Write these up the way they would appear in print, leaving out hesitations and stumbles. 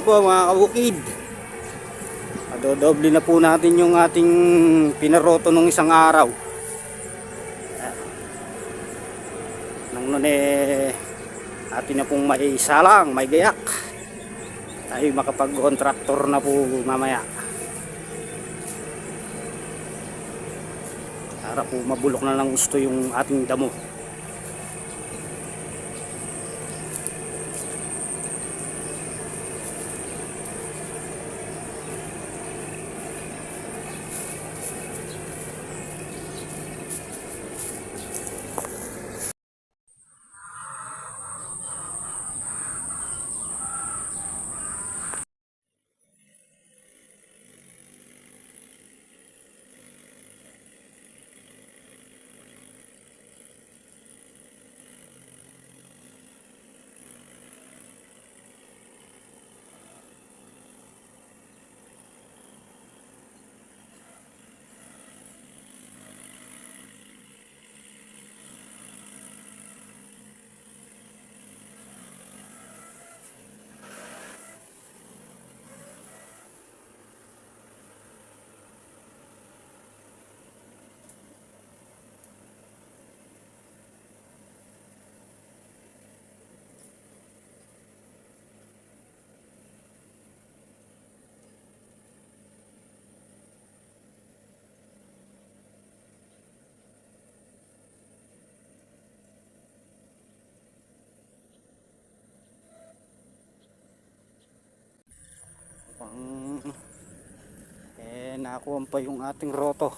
po mga kabukid. Dodoble na po natin yung ating pinaroto nung isang araw. Nang nun atin na pong may salang, may gayak. Tayo makapag-contractor na po mamaya. Para po mabulok na lang gusto yung ating damo. Nakuha pa yung ating roto.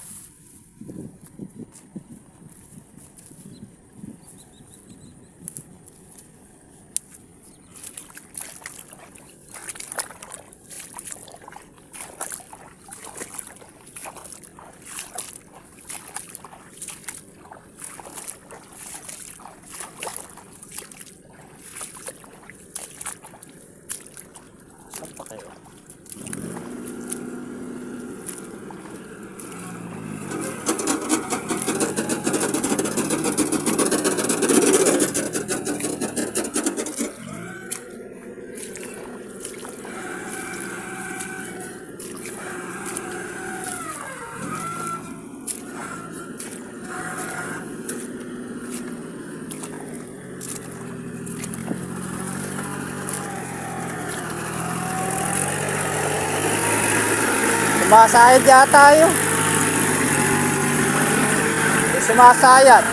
Saan pa kayo? Sumasayad yata yun. Sumasayad.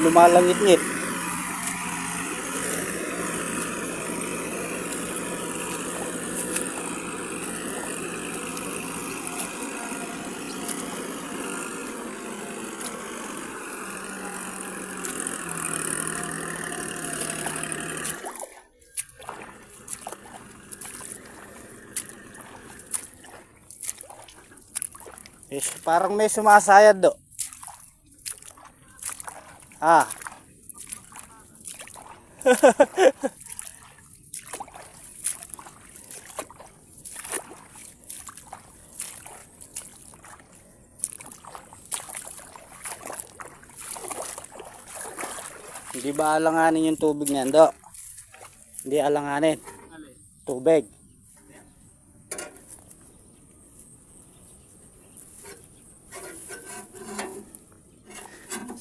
Lumalangit-ngit. Parang may sumasayad do. Hindi ba alanganin yung tubig niyan do? Hindi alanganin. Tubig.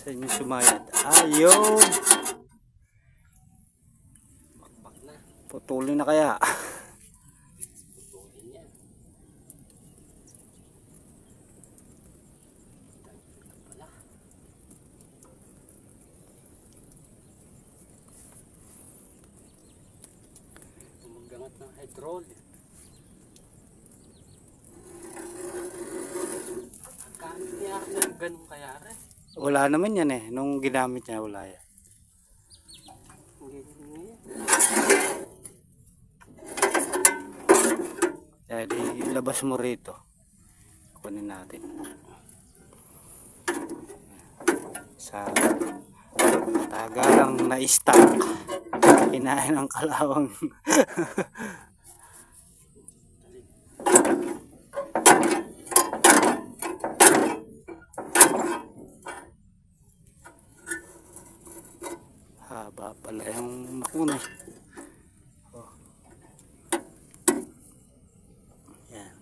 Sa inyo sumayad. Ayun. Putulin na kaya. Tumagangat ng hydrol. Gamit niya ng ganun kaya rin. Wala naman yan nung ginamit niya wala yan. Jadi ilabas mo rito. Kunin natin. Sa tagalang na-stack. Kinain ng kalawang. makunay. Oh. Yan.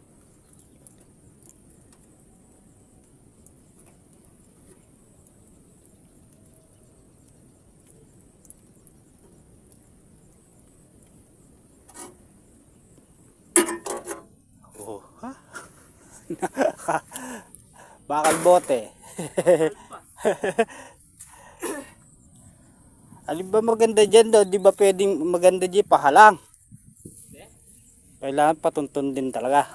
Oh, ha? Bakal bote. Alin ba maganda dyan daw? Di ba pwedeng maganda dyan pahalang? Kailangan patuntun din talaga.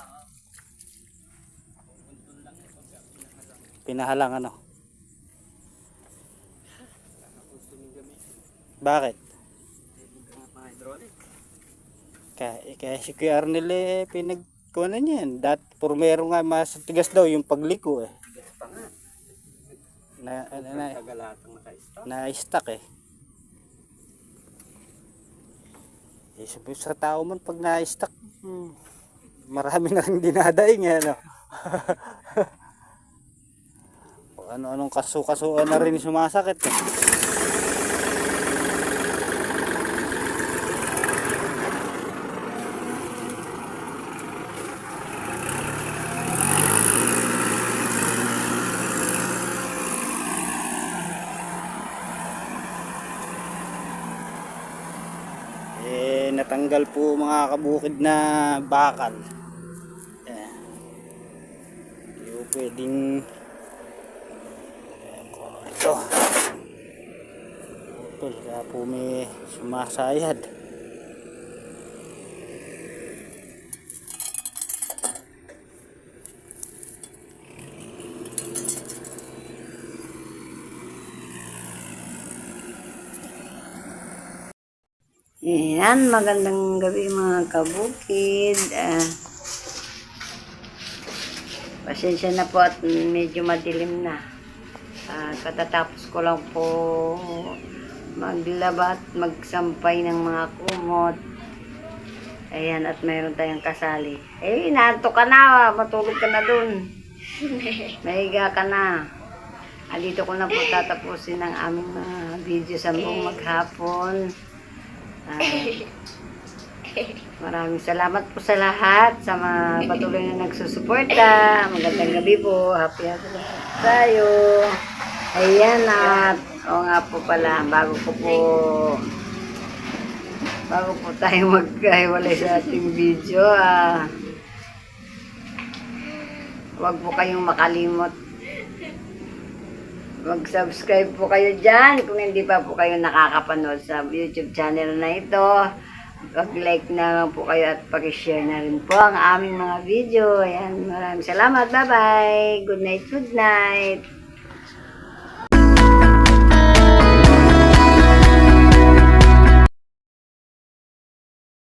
Pinahalang ano? Bakit? Kaya si Kuya Arnel pinagkunan niyan. Purmero nga mas tigas daw yung pagliko eh. Na-stuck eh. Sa tao man pag na-stuck, marami na rin dinadaing eh, ano. Ano-anong kaso-kasuan na rin sumasakit eh. Natanggal po mga kabukid na bakal. Hindi po pwedeng ito putol, kaya po may sumasayad. Yan, magandang gabi mga kabukid. Pasensya na po at medyo madilim na. Katatapos ko lang po maglaba at magsampay ng mga kumot. Ayan, at mayroon tayong kasali. Inaantok ka na, matulog ka na dun. Mahiga ka na. Dito ko na po tatapusin ang aming mga video sa buong maghapon. Maraming salamat po sa lahat, sa mga patuloy na nagsusuporta. Magandang gabi po. Happy tayo. Ayan at o nga po pala, bago po tayo magkahiwalay sa ating video, huwag po kayong makalimot. Mag-subscribe po kayo dyan kung hindi pa po kayo nakakapanood sa YouTube channel na ito. Mag-like na lang po kayo at pag-share na rin po ang aming mga video. Ayan, maraming salamat. Bye-bye. Good night, good night.